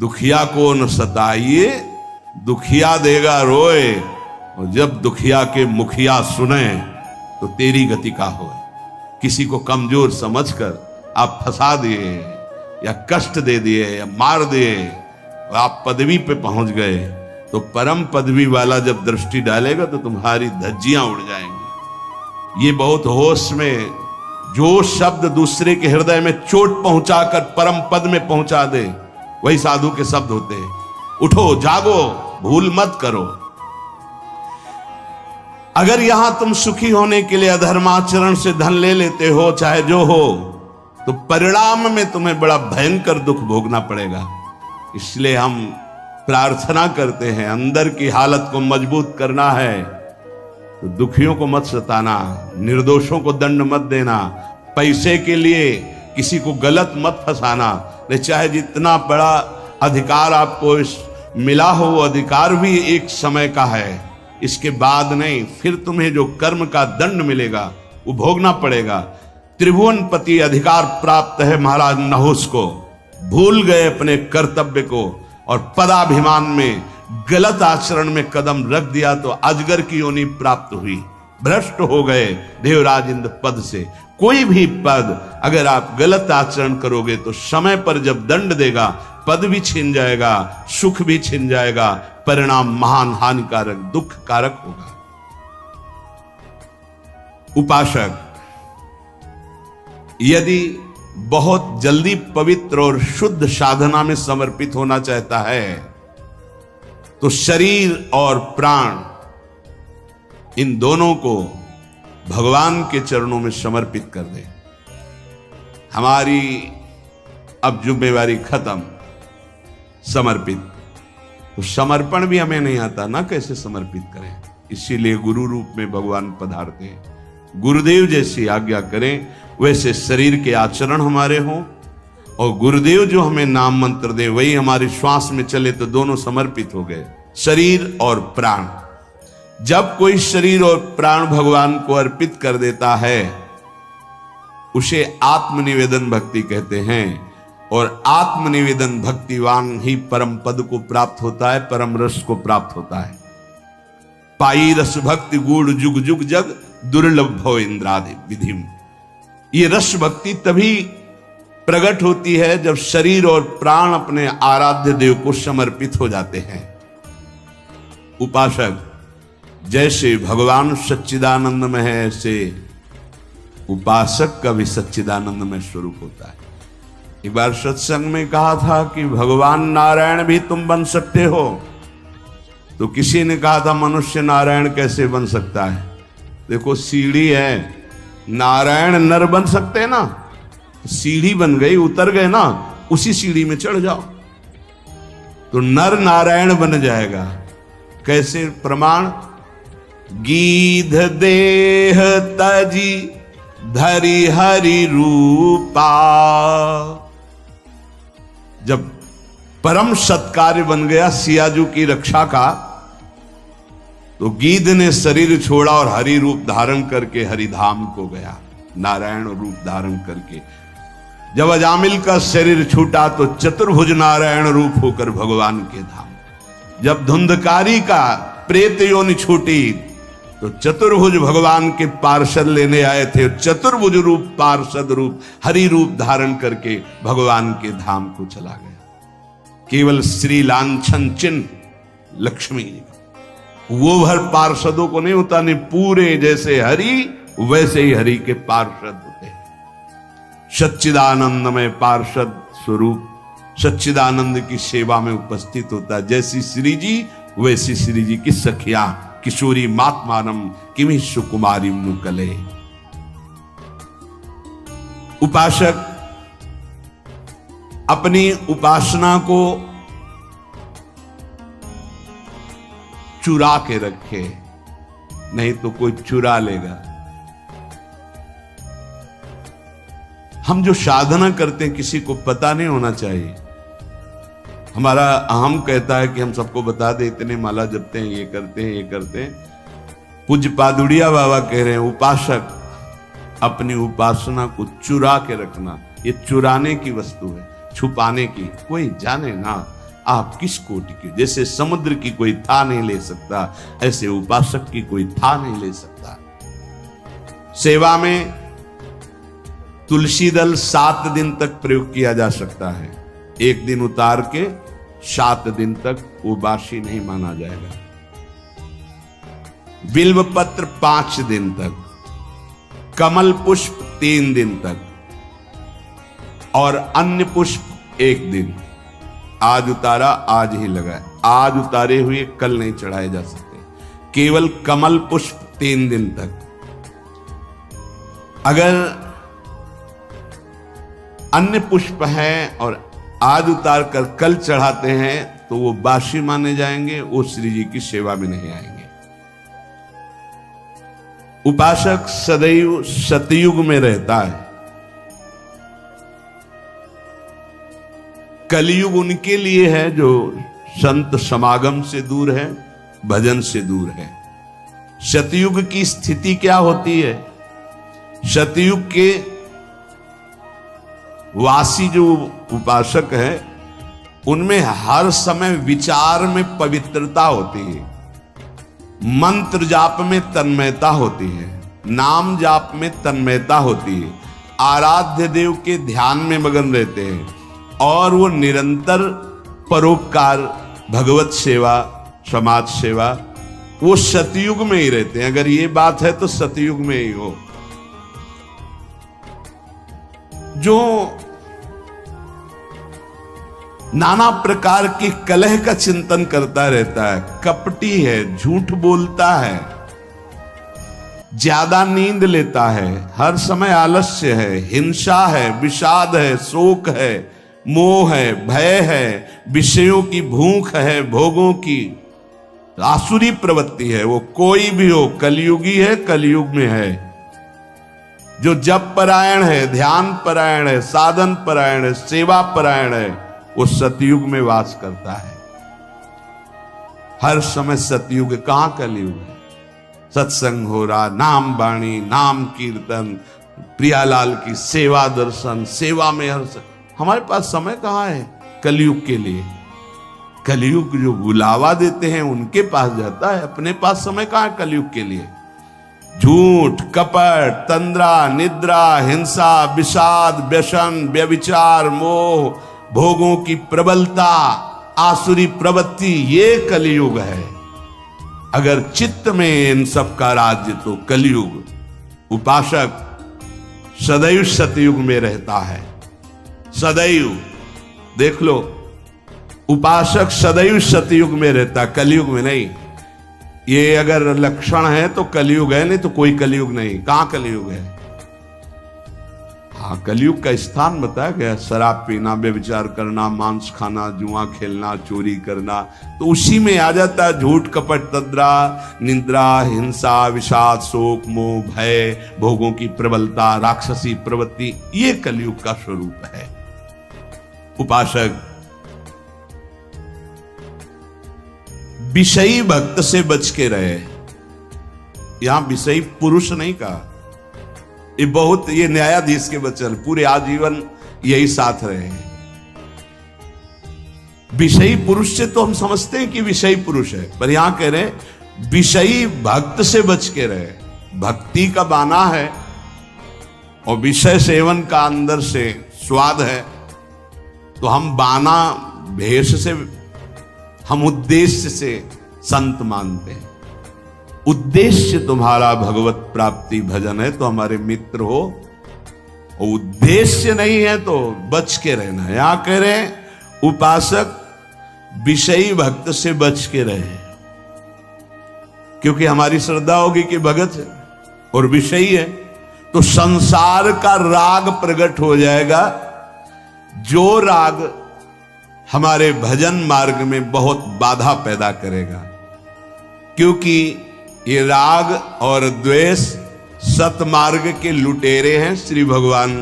दुखिया को न सताइए, दुखिया देगा रोए, और जब दुखिया के मुखिया सुने तो तेरी गति का हो। किसी को कमजोर समझकर आप फंसा दिए या कष्ट दे दिए या मार दिए और आप पदवी पे पहुंच गए, तो परम पदवी वाला जब दृष्टि डालेगा तो तुम्हारी धज्जियां उड़ जाएंगी। ये बहुत होश में, जो शब्द दूसरे के हृदय में चोट पहुंचाकर परम पद में पहुंचा दे, वही साधु के शब्द होते हैं। उठो, जागो, भूल मत करो। अगर यहां तुम सुखी होने के लिए अधर्माचरण से धन ले लेते हो, चाहे जो हो, तो परिणाम में तुम्हें बड़ा भयंकर दुख भोगना पड़ेगा। इसलिए हम प्रार्थना करते हैं, अंदर की हालत को मजबूत करना है तो दुखियों को मत सताना, निर्दोषों को दंड मत देना, पैसे के लिए किसी को गलत मत फंसाना। चाहे जितना बड़ा अधिकार आपको मिला हो, वो अधिकार भी एक समय का है, इसके बाद नहीं। फिर तुम्हें जो कर्म का दंड मिलेगा वो भोगना पड़ेगा। त्रिभुवनपति अधिकार प्राप्त है महाराज नहुस को, भूल गए अपने कर्तव्य को और पदाभिमान में गलत आचरण में कदम रख दिया तो अजगर की योनि प्राप्त हुई, भ्रष्ट हो गए देवराज इंद्र पद से। कोई भी पद अगर आप गलत आचरण करोगे तो समय पर जब दंड देगा, पद भी छिन जाएगा, सुख भी छिन जाएगा, परिणाम महान हानिकारक दुख कारक होगा। उपासक यदि बहुत जल्दी पवित्र और शुद्ध साधना में समर्पित होना चाहता है तो शरीर और प्राण, इन दोनों को भगवान के चरणों में समर्पित कर दे। हमारी अब जिम्मेवारी खत्म, समर्पित। तो समर्पण भी हमें नहीं आता ना, कैसे समर्पित करें। इसीलिए गुरु रूप में भगवान पधारते हैं। गुरुदेव जैसी आज्ञा करें वैसे शरीर के आचरण हमारे हों, और गुरुदेव जो हमें नाम मंत्र दे वही हमारी श्वास में चले, तो दोनों समर्पित हो गए, शरीर और प्राण। जब कोई शरीर और प्राण भगवान को अर्पित कर देता है उसे आत्मनिवेदन भक्ति कहते हैं, और आत्मनिवेदन भक्तिवान ही परम पद को प्राप्त होता है, परम रस को प्राप्त होता है। पाई रस भक्ति गूढ़ जुग जुग जग, दुर्लभ भव इंद्रादि विधिम। ये रस भक्ति तभी प्रकट होती है जब शरीर और प्राण अपने आराध्य देव को समर्पित हो जाते हैं। उपासक जैसे भगवान सच्चिदानंद में है, ऐसे उपासक का भी सच्चिदानंद में स्वरूप होता है। एक बार सत्संग में कहा था कि भगवान नारायण भी तुम बन सकते हो, तो किसी ने कहा था मनुष्य नारायण कैसे बन सकता है। देखो सीढ़ी है, नारायण नर बन सकते हैं ना, सीढ़ी बन गई, उतर गए ना, उसी सीढ़ी में चढ़ जाओ तो नर नारायण बन जाएगा। कैसे प्रमाण? गीध देह तजी धरि हरि रूपा। जब परम सत्कार्य बन गया सियाजू की रक्षा का, तो गीध ने शरीर छोड़ा और हरि रूप धारण करके हरिधाम को गया, नारायण रूप धारण करके। जब अजामिल का शरीर छूटा तो चतुर्भुज नारायण रूप होकर भगवान के धाम। जब धुंधकारी का प्रेत योनि छूटी तो चतुर्भुज भगवान के पार्षद लेने आए थे, चतुर्भुज रूप पार्षद रूप हरि रूप धारण करके भगवान के धाम को चला गया। केवल श्री लांछन चिन्ह लक्ष्मी वो भर पार्षदों को नहीं होता, नहीं पूरे जैसे हरि वैसे ही हरि के पार्षद होते हैं। सच्चिदानंद में पार्षद स्वरूप सच्चिदानंद की सेवा में उपस्थित होता है। जैसी श्री जी वैसी श्री जी की सखिया किशोरी मात्मानम किमि सुकुमारी नुकले। उपासक अपनी उपासना को चुरा के रखे, नहीं तो कोई चुरा लेगा। हम जो साधना करते हैं किसी को पता नहीं होना चाहिए। हमारा अहम कहता है कि हम सबको बता दे, इतने माला जपते हैं, ये करते हैं, ये करते हैं। पूज्य पादुड़िया बाबा कह रहे हैं उपासक अपनी उपासना को चुरा के रखना। ये चुराने की वस्तु है, छुपाने की। कोई जाने ना आप किस कोटि के? जैसे समुद्र की कोई था नहीं ले सकता, ऐसे उपासक की कोई था नहीं ले सकता। सेवा में तुलसी दल 7 दिन तक प्रयोग किया जा सकता है। 1 दिन उतार के 7 दिन तक वो बासी नहीं माना जाएगा। बिल्व पत्र 5 दिन तक, कमल पुष्प 3 दिन तक और अन्य पुष्प 1 दिन। आज उतारा आज ही लगाए, आज उतारे हुए कल नहीं चढ़ाए जा सकते। केवल कमल पुष्प 3 दिन तक। अगर अन्य पुष्प हैं और आज उतार कर कल चढ़ाते हैं तो वो बासी माने जाएंगे, वो श्री जी की सेवा में नहीं आएंगे। उपासक सदैव सतयुग में रहता है। कलयुग उनके लिए है जो संत समागम से दूर है, भजन से दूर है। सतयुग की स्थिति क्या होती है? सतयुग के वासी जो उपासक है उनमें हर समय विचार में पवित्रता होती है, मंत्र जाप में तन्मयता होती है, नाम जाप में तन्मयता होती है, आराध्य देव के ध्यान में मगन रहते हैं और वो निरंतर परोपकार, भगवत सेवा, समाज सेवा, वो सतयुग में ही रहते हैं। अगर ये बात है तो सतयुग में ही हो। जो नाना प्रकार के कलह का चिंतन करता रहता है, कपटी है, झूठ बोलता है, ज्यादा नींद लेता है, हर समय आलस्य है, हिंसा है, विषाद है, शोक है, मोह है, भय है, विषयों की भूख है, भोगों की आसुरी प्रवृत्ति है, वो कोई भी हो कलयुगी है, कलयुग में है। जो जप परायण है, ध्यान परायण है, साधन परायण है, सेवा परायण है, वो सतयुग में वास करता है। हर समय सतयुग, कहां कलयुग है? सत्संग हो रहा, नाम वाणी, नाम कीर्तन, प्रियालाल की सेवा दर्शन, सेवा में हर हमारे पास समय कहां है कलयुग के लिए? कलयुग जो बुलावा देते हैं उनके पास जाता है, अपने पास समय कहां है कलयुग के लिए? झूठ, कपट, तंद्रा, निद्रा, हिंसा, विषाद, व्यसन, व्यभिचार, मोह, भोगों की प्रबलता, आसुरी प्रवृत्ति, ये कलयुग है। अगर चित्त में इन सब का राज्य तो कलयुग। उपासक सदैव सतयुग में रहता है, सदैव। देख लो, उपासक सदैव सतयुग में रहता, कलयुग में नहीं। ये अगर लक्षण है तो कलयुग है, नहीं तो कोई कलयुग नहीं। कहां कलयुग है? हाँ, कलयुग का स्थान बताया गया, शराब पीना, व्यभिचार करना, मांस खाना, जुआ खेलना, चोरी करना, तो उसी में आ जाता है झूठ, कपट, तंद्रा, निंद्रा, हिंसा, विषाद, शोक, मोह, भय, भोगों की प्रबलता, राक्षसी प्रवृत्ति, ये कलयुग का स्वरूप है। उपासक विषयी भक्त से बच के रहे। यहां विषयी पुरुष नहीं कहा, ये न्यायाधीश के वचन, पूरे आजीवन यही साथ रहे। विषयी पुरुष से तो हम समझते हैं कि विषयी पुरुष है, पर यहां कह रहे विषयी भक्त से बच के रहे। भक्ति का बाना है और विषय सेवन का अंदर से स्वाद है, तो हम बाना भेष से, हम उद्देश्य से संत मानते हैं। उद्देश्य तुम्हारा भगवत प्राप्ति भजन है तो हमारे मित्र हो, और उद्देश्य नहीं है तो बच के रहना। यहां कह रहे उपासक विषयी भक्त से बच के रहे, क्योंकि हमारी श्रद्धा होगी कि भगत है और विषयी है तो संसार का राग प्रकट हो जाएगा, जो राग हमारे भजन मार्ग में बहुत बाधा पैदा करेगा। क्योंकि ये राग और द्वेष सतमार्ग के लुटेरे हैं, श्री भगवान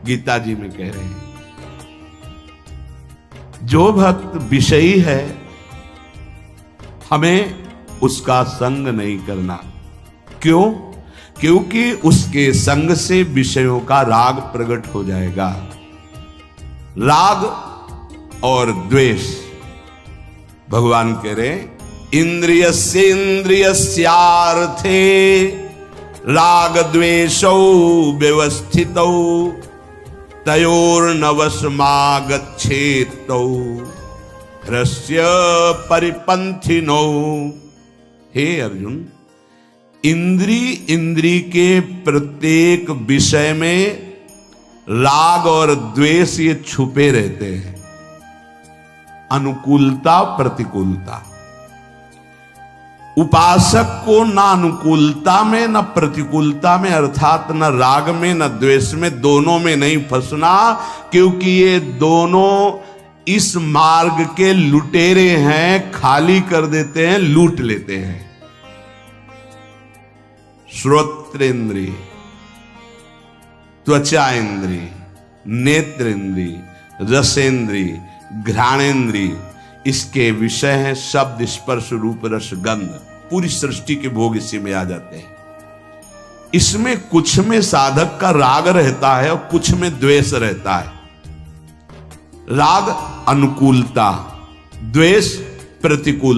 गीता जी में कह रहे हैं। जो भक्त विषयी है हमें उसका संग नहीं करना। क्यों? क्योंकि उसके संग से विषयों का राग प्रकट हो जाएगा। राग और द्वेष भगवान कह रहे इंद्रियस्यार्थे राग द्वेषौ व्यवस्थितौ तयोर्नवशमागच्छेतौ ह्रस्य परिपंथिनौ। हे अर्जुन, इंद्री के प्रत्येक विषय में राग और द्वेष ये छुपे रहते हैं। अनुकूलता प्रतिकूलता, उपासक को ना अनुकूलता में न प्रतिकूलता में, अर्थात न राग में न द्वेष में, दोनों में नहीं फंसना, क्योंकि ये दोनों इस मार्ग के लुटेरे हैं, खाली कर देते हैं, लूट लेते हैं। श्रोत्रेंद्रिय, त्वचा इंद्रिय, नेत्र इंद्रिय, रसेंद्रिय, घ्राणेन्द्रिय, इसके विषय हैं शब्द स्पर्श रूप रस गंध। पूरी सृष्टि के भोग इसी में आ जाते हैं। इसमें कुछ में साधक का राग रहता है और कुछ में द्वेष रहता है। राग अनुकूलता, द्वेष प्रतिकूल।